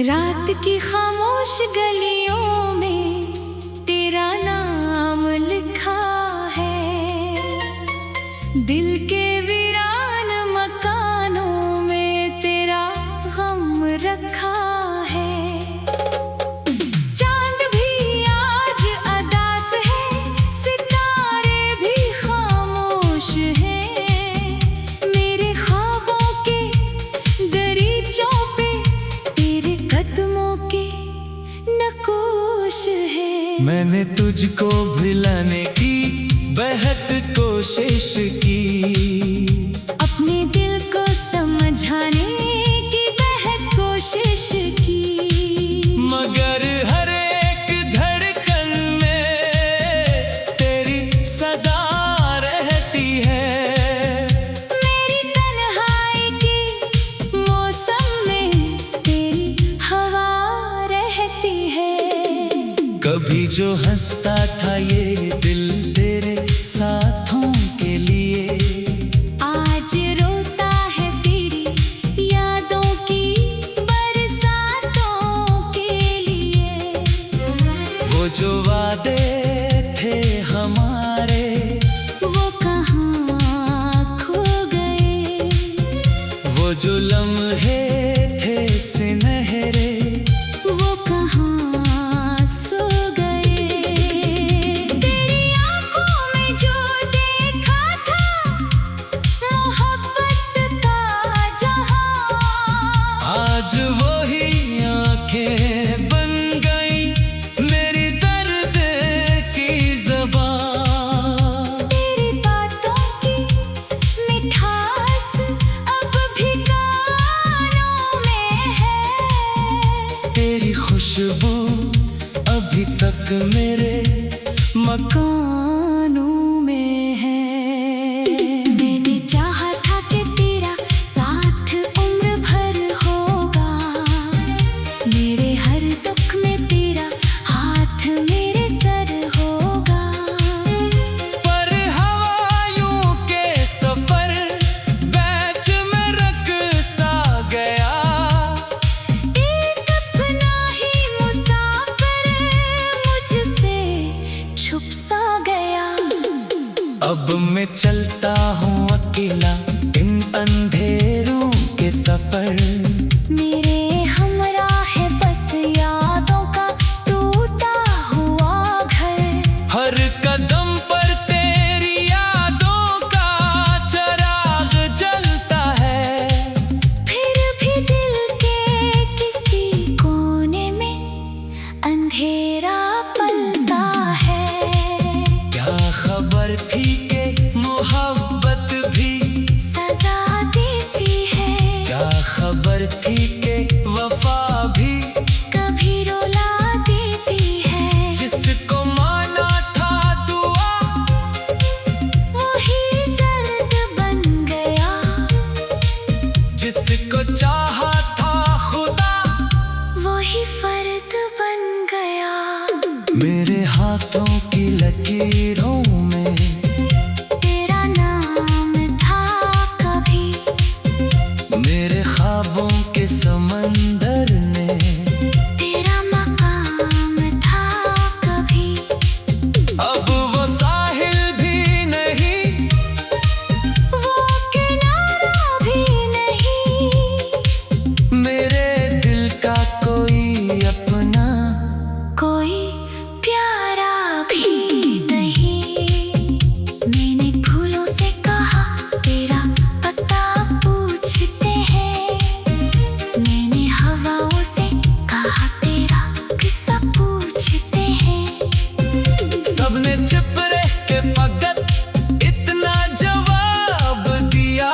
रात की खामोश गलियों में तेरा नाम लिखा है, दिल के वीरान मकानों में तेरा गम रखा है। चांद भी आज अदास है, सितारे भी खामोश हैं, मेरे ख्वाबों के दरीचों पे तेरे कदमों के नक्काश है। मैंने तुझको भुलाने की बेहद कोशिश की, अपने दिल को समझाने की बेहद कोशिश की, मगर हर एक धड़कन में तेरी सदा रहती है। मेरी तन्हाई के मौसम में तेरी हवा रहती है। कभी जो हंसता था ये दिल तेरे साथों के लिए, आज रोता है तेरी यादों की बरसातों के लिए। वो जो वादे थे हमारे वो कहाँ खो गए, वो जो लम्हे थे सुनहरे वो कहाँ सो गए। तेरी आंखों में जो देखा था मोहब्बत का जहां, आज वही आंखें बन गई मेरी दर्द की ज़बान। तेरी बातों की मिठास अब भी कानों में है, तेरी खुशबू अभी तक मेरे मकानों में है। मैंने चाहा था कि तेरा साथ उम्र भर होगा, मेरे हर दुख में तेरा हाथ मेरे सर होगा। पर हवायों के सफर बैच में रख सा गया, एक अपना ही मुसाफिर मुझसे छुप सा गया। अब मैं चलता हूँ अकेला इन अंधेरों के सफर, मेरे हमरा है बस यादों का टूटा हुआ घर। हर कदम पर तेरी यादों का चिराग जलता है। फिर भी दिल के किसी कोने में अंधेरा पलता है। क्या खबर थी कि मोहब्बत भी सजा देती है, क्या खबर थी कि वफा भी कभी रुला देती है। जिसको माना था दुआ वही दर्द बन गया, जिसको चाहा था खुदा वही फर्द बन गया। मेरे हाथों की लकीरों में तेरा नाम था कभी, मेरे ख्वाबों के समंदर ने तेरा मकाम था कभी। अब वो साहिल भी नहीं, वो किनारा भी नहीं, मेरे दिल का कोई अपना कोई प्यारा भी नहीं। मैंने फूलों से कहा तेरा पता पूछते हैं, मैंने हवाओं से कहा तेरा किस्सा पूछते हैं। सबने चुप रह के फकत इतना जवाब दिया,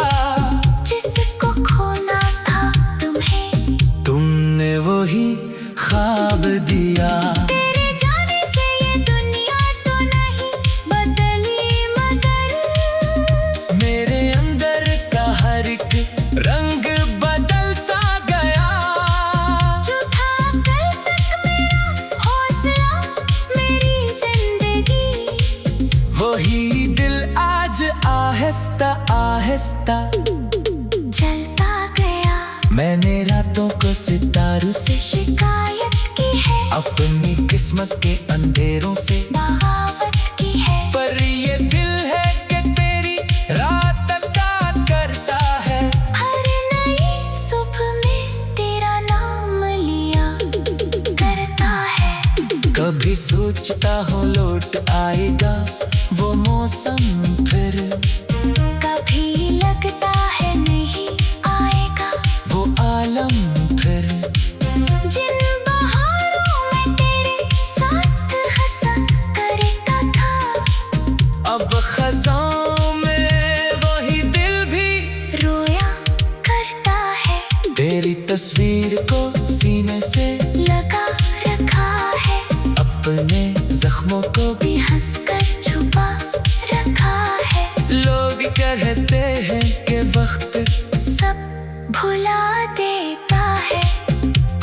जिसको खोना था तुम्हें तुमने वही ख्वाब दिया। तेरे जाने से ये दुनिया तो नहीं बदली, मगर मेरे अंदर का हर एक रंग बदलता गया। जो था कल तक मेरा हौसला, मेरी जिंदगी, वही दिल आज आहिस्ता आहिस्ता जलता गया। मैंने रातों को सितारों से शिकायत की है, अपनी किस्मत के अंधेरों से बगावत की है। पर ये दिल है कि तेरी रात का करता है। हर नई सुबह में तेरा नाम लिया करता है। कभी सोचता हूँ लौट आएगा वो मौसम फिर, कभी लगता है नहीं आएगा वो आलम फिर। जिन बहारों में तेरे साथ हंसा करता था, अब खज़ां में वही दिल भी रोया करता है। तेरी तस्वीर को सीने से लगा रखा है, अपने जख्मों को भी भी हंसकर छुपा रखा है। लोग कहते हैं कि वक्त सब भुला देता है,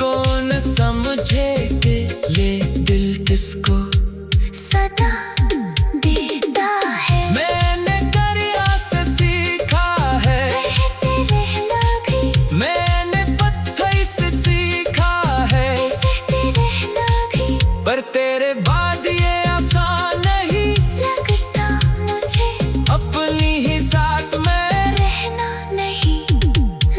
कौन समझे कि ये दिल किसको सदा देता है। मैंने दरिया से सीखा है, बहते रहना भी, मैंने पत्थर से सीखा है, बहते रहना भी पर तेरे बाद ये आसान नहीं लगता मुझे। अपनी ही साथ में रहना नहीं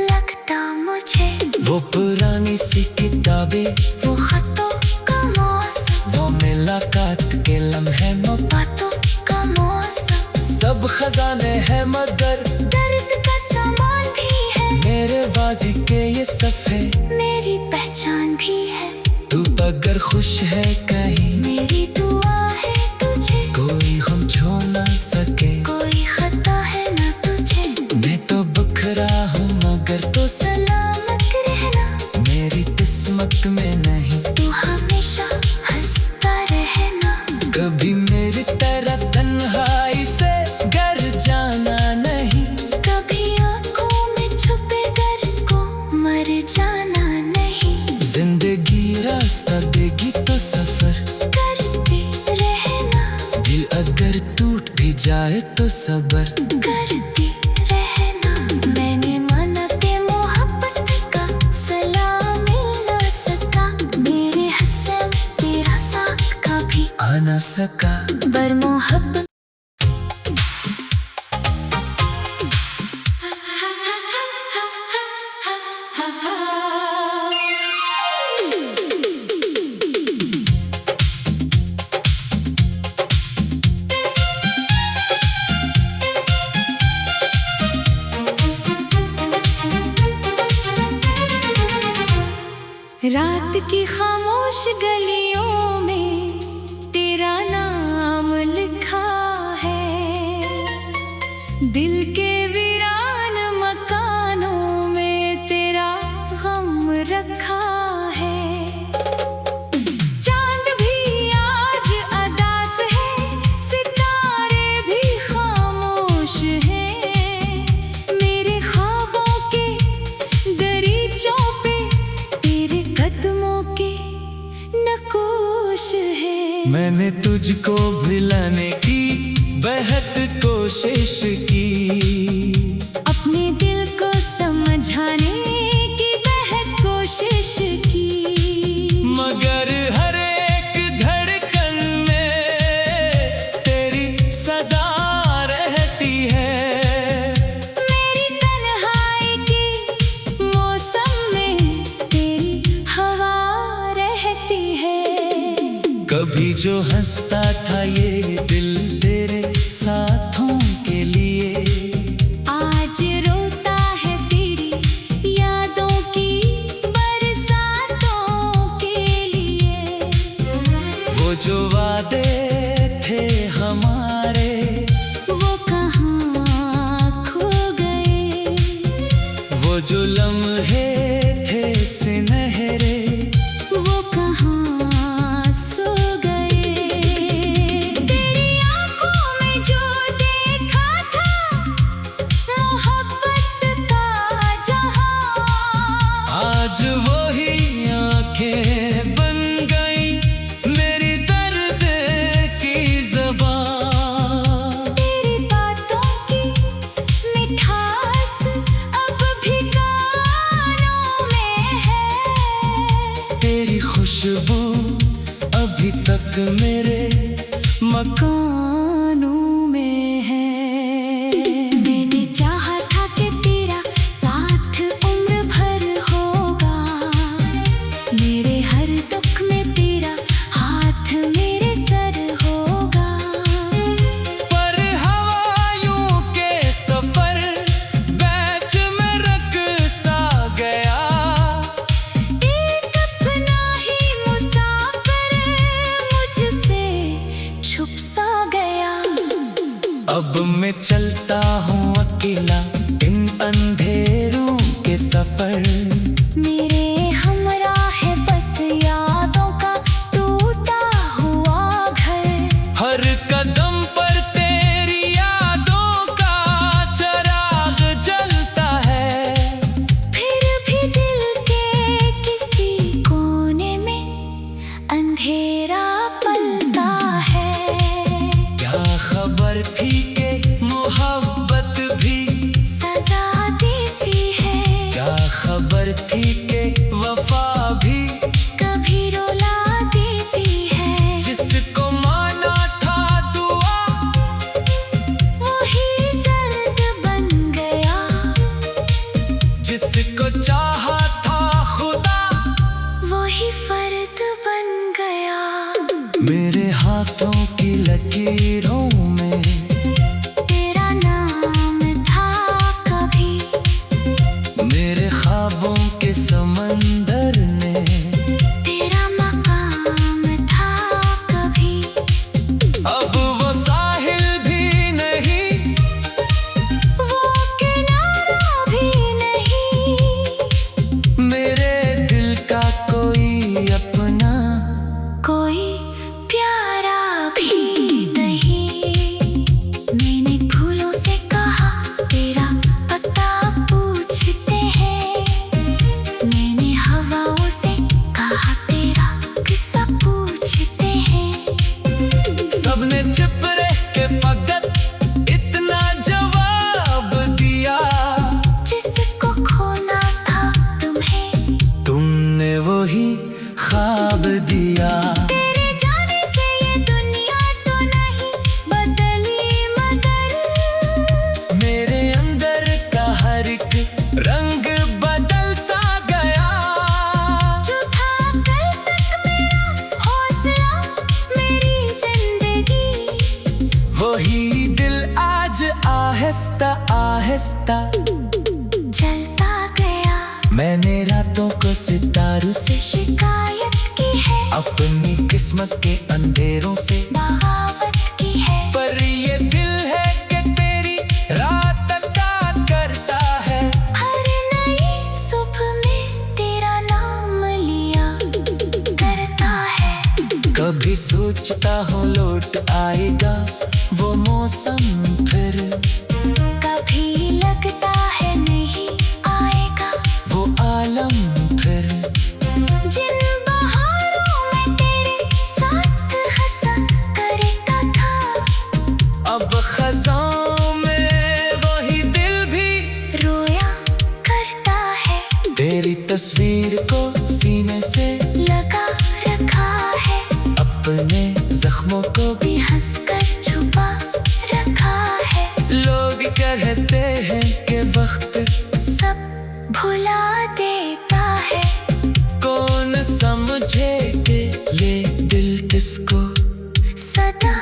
लगता मुझे। वो पुरानी सी किताबें, वो खतों का मौसम, वो मुलाकात के लम्हे, बातों का मौसम, सब खजाने हैं मगर दर्द का सामान भी है। मेरे बाजी के ये सफ़े, मेरी पहचान भी है। तू अगर खुश है कहीं, मेरी दुआ है तुझे, कोई हम छो ना सके। कोई खता है ना तुझे। मैं तो बखरा हूँ मगर तो सलामत रहना, मेरी किस्मत में नहीं। तू हमेशा हंसता रहना। कभी मेरी तरह तन्हाई से घर जाना नहीं, कभी आँखों में छुपे डर को मर जाना नहीं। जिंदगी रास्ता देगी तो सफर करते रहना, दिल अगर टूट भी जाए तो सबर। करते रहना। मैंने माना के मोहब्बत का सलाम मिल ना सका, मेरे हिस्से में तेरा साथ कभी आ ना सका। पर मोहब्बत रात की खामोश गलियों में तेरा नाम लिखा है। दिल के वीरान मकानों में तेरा गम रखा है। चांद भी आज अदास है, सितारे भी खामोश हैं। मेरे ख्वाबों के दरीचों पे तेरे कदमों के नक्काश है। मैंने तुझको भुलाने की बेहद कोशिश की, अपने दिल को समझाने की बेहद कोशिश की, मगर हर एक धड़कन में तेरी सदा रहती है। मेरी तन्हाई की मौसम में तेरी हवा रहती है। कभी जो हंसता था ये दिल तेरे साथों के लिए, अब मैं चलता हूँ अकेला इन अंधेरों के सफर। मेरे हमरा है बस यादों का टूटा हुआ घर। हर कदम पर तेरी यादों का चिराग जलता है। फिर भी दिल के किसी कोने में अंधेरा पलता है। क्या खबर थी कि मोहब्बत भी सजा देती है। क्या खबर थी कि वफा भी कभी रुला देती है। जिसको माना था दुआ वही दर्द बन गया। जिसको चाहा था खुदा वही फर्द बन गया। मेरे हाथों की लकीरों में तेरा नाम था कभी। मेरे ख्वाबों के समंदर ने तेरा मकाम था कभी। अब वो साहिल भी नहीं, वो किनारा भी नहीं। मेरे दिल का कोई अपना कोई प्यारा भी नहीं। मैंने फूलों से कहा तेरा पता पूछते हैं। मैंने हवाओं से कहा तेरा किस्सा पूछते हैं। सबने चुप रह के फकत इतना जवाब दिया। जिसको खोना था तुम्हें तुमने वही ख्वाब दिया। तेरे जाने से ये दुनिया तो नहीं बदली मगर मेरे अंदर का हर एक रंग बदलता गया। जो था कल तक मेरा हौसला मेरी जिंदगी वही दिल आज आहिस्ता आहिस्ता जलता गया। मैंने रातों को सितारों से शिकायत की है अपनी किस्मत के अंधेरों से बगावत की है। पर ये दिल है कि तेरी रात अता करता है। हर नई सुबह में तेरा नाम लिया करता है। कभी सोचता हूँ लौट आएगा वो मौसम फिर। कभी लगता है नहीं आएगा वो आलम फिर। जिन बहारों में तेरे साथ हंसा करता था अब खज़ां में वही दिल भी रोया करता है। तेरी तस्वीर को सीने से लगा रखा है अपने जख्मों को भी भी हंसकर छुपा रखा है। लोग कहते हैं कि वक्त सब भुला देता है। कौन समझे कि ये दिल किसको सदा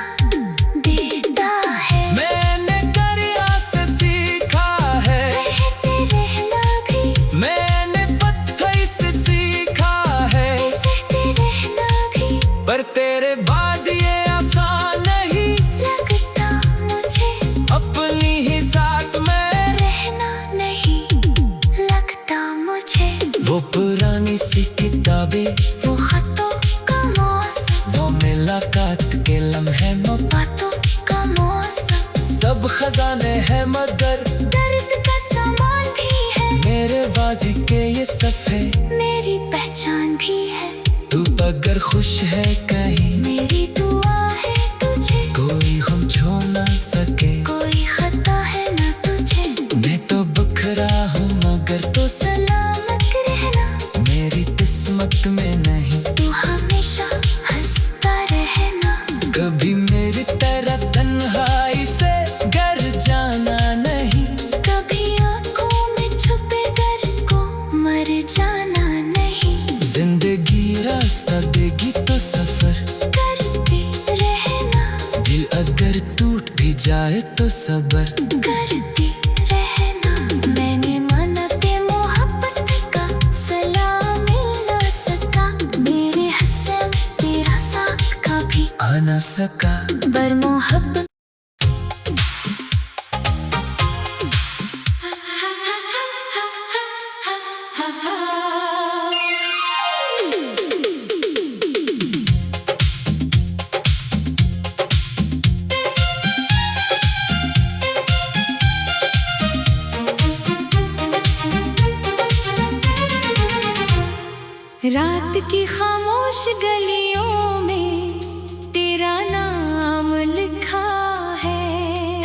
देता है। मैंने दरिया से सीखा है। रहते रहना भी मैंने पत्थर से सीखा है। सहते रहना भी पर तेरे बाद ये आसान नहीं लगता मुझे। अपनी ही साथ में रहना नहीं लगता मुझे। वो पुरानी सी किताबें वो खतों का मौसम वो मुलाकात के लम्हे बातों का मौसम सब खजाने हैं मगर दर्द का सामान भी है। मेरे वाजी के ये सफ़े मेरी पहचान भी है। तू अगर खुश है कहीं मेरी दुआ है तुझे कोई हम छू ना सके। कोई खता है ना तुझे। मैं तो बखरा हूँ मगर तो सलामत रहना मेरी किस्मत में नहीं। तू हमेशा हंसता रहना। कभी मेरी तरह तन्हाई से घर जाना नहीं। कभी आँखों में छुपे डर को मर जाना नहीं। जिंदगी रास्ता देगी तो सफर करते रहना। दिल अगर टूट भी जाए तो सबर करते रहना। मैंने माना के मोहब्बत का सलामी ना सका। मेरे हिस्से में तेरा साथ कभी आ ना सका। बर मोहब्बत रात की खामोश गलियों में तेरा नाम लिखा है,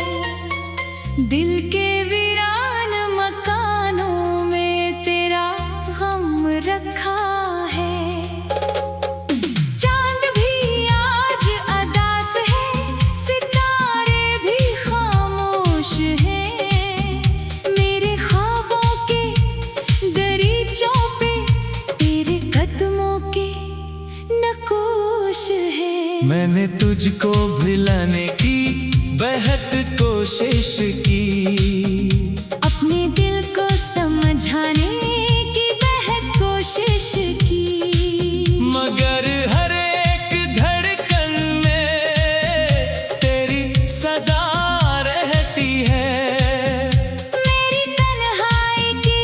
दिल के वीरान मकानों में तेरा गम रखा है। चांद भी आज अदास है, सितारे भी खामोश हैं, मेरे ख्वाबों के दरीचों पे तेरे कदमों के नक्काश है। मैंने तुझको भुलाने की बेहद कोशिश की, अपने दिल को समझाने की बेहद कोशिश की, मगर हर एक धड़कन में तेरी सदा रहती है। मेरी तन्हाई की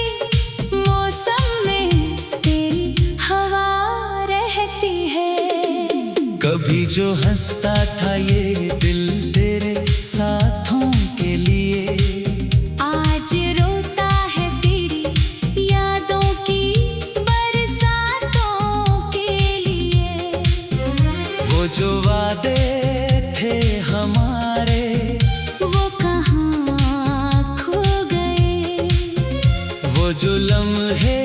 मौसम में तेरी हवा रहती है। कभी जो हंसता था ये दिल तेरे साथों के लिए, आज रोता है तेरी यादों की बरसातों के लिए। वो जो वादे थे हमारे वो कहाँ खो गए, वो जो लम्हे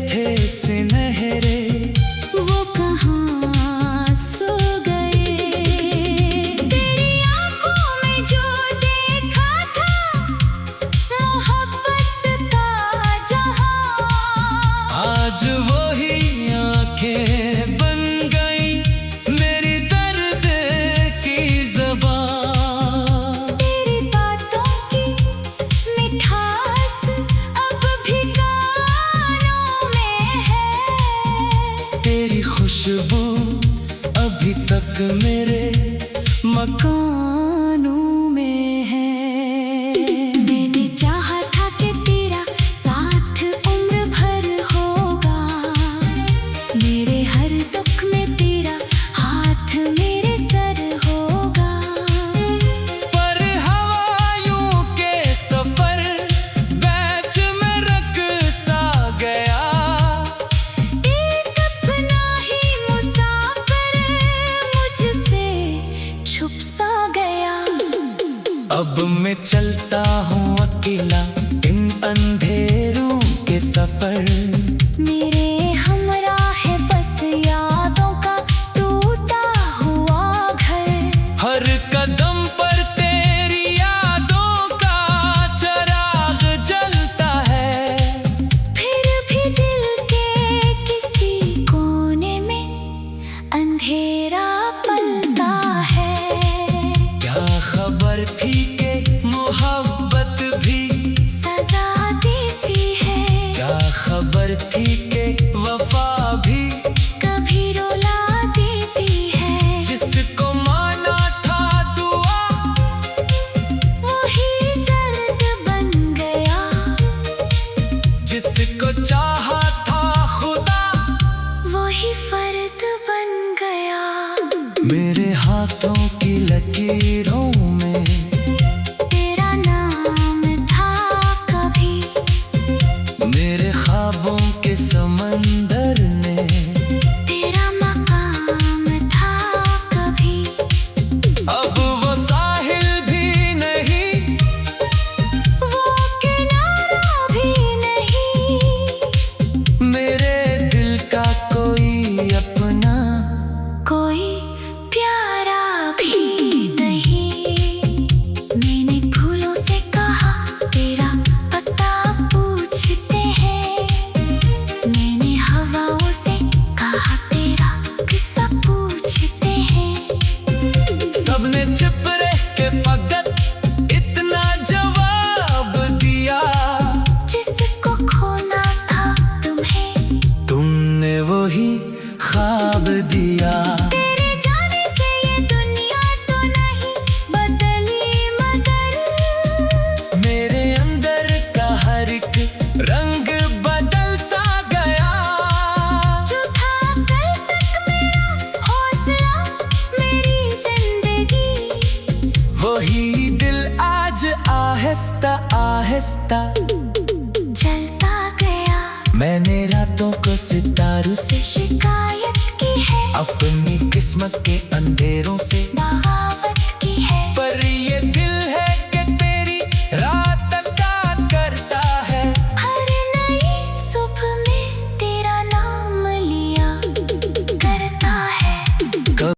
थे सुनहरे वो कहाँ सो गए। तेरी आँखों में जो देखा था मोहब्बत का जहां, आज वही आंखें बन गई मेरी दर्द की ज़बान। तेरी बातों की मिठास अब भी कानों में है, तेरी खुशबू अभी तक मेरे मकानों में है। मैंने चाहा था कि तेरा साथ उम्र भर होगा, मेरे हर दुख में तेरा हाथ मेरे सर होगा। पर हवाओं के सफर बैच में रख सा गया, एक अपना ही मुसाफिर मुझसे छुप सा गया। अब मैं चलता हूँ अकेला इन अंधेरों के सफर, मेरे हमरा है बस यादों का टूटा हुआ घर। हर कदम पर तेरी यादों का चिराग जलता है। फिर भी दिल के किसी कोने में अंधेरा पलता है। क्या खबर थी कि मोहब्बत भी सजा देती है, क्या खबर थी कि वफा भी कभी रुला देती है। जिसको माना था दुआ वही दर्द बन गया, जिसको चाहा था खुदा वही फर्द बन गया। मेरे हाथों की लकीरों में तेरा नाम था कभी, मेरे ख्वाबों के समंदर में तेरा मकाम था कभी। अब वो साहिल भी नहीं, वो किनारा भी नहीं, मेरे दिल का कोई अपना कोई प्यारा भी नहीं। मैंने फूलों से कहा तेरा पता पूछते हैं, मैंने हवाओं से कहा तेरा किस्सा पूछते हैं। सबने चुप रह के फकत इतना जवाब दिया, जिसको खोना था तुम्हें, तुमने वही ख्वाब दिया। तेरे जाने से ये दुनिया तो नहीं बदली, मगर मेरे अंदर का हर एक रंग बदलता गया। जो था कल तक मेरा हौसला, मेरी जिंदगी, वही दिल आज आहिस्ता आहिस्ता जलता गया। मैंने रातों को सितारों से शिकायत की है, अपनी किस्मत के अंधेरों से, बगावत की है। पर ये दिल